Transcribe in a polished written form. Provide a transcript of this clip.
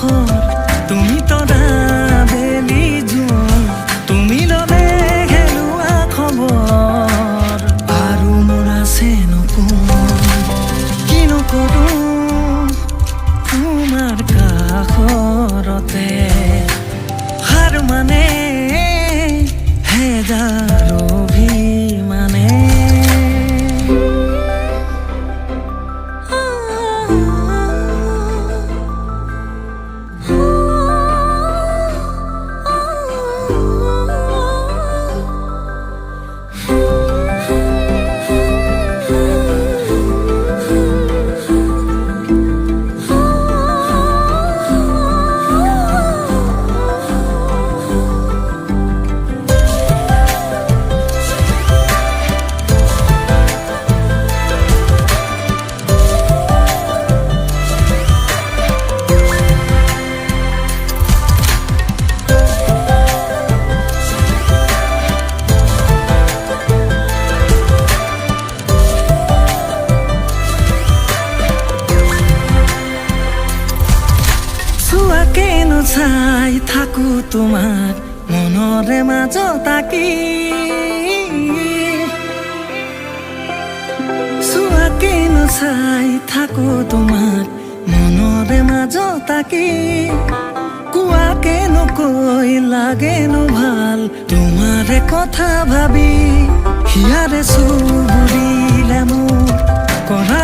পোহৰ তুমি তৰা বেলি জোন তুমি ললে হেৰুৱা খবৰ আৰু মোৰ আছে কিনো কৰো তোমাৰ কাষৰতে হাৰ মানে হেজাৰ অভিমানে চাই থাকো তোমাক মনৰে মাজত আঁকি চুৱাকেনো চাই থাকো তোমাক মনৰে মাজত আঁকি কোৱাকেনো কৈ লাগেনো ভাল তোমাৰে কথা ভাবি হিয়াৰে চুবুৰিলে মোৰ কৰা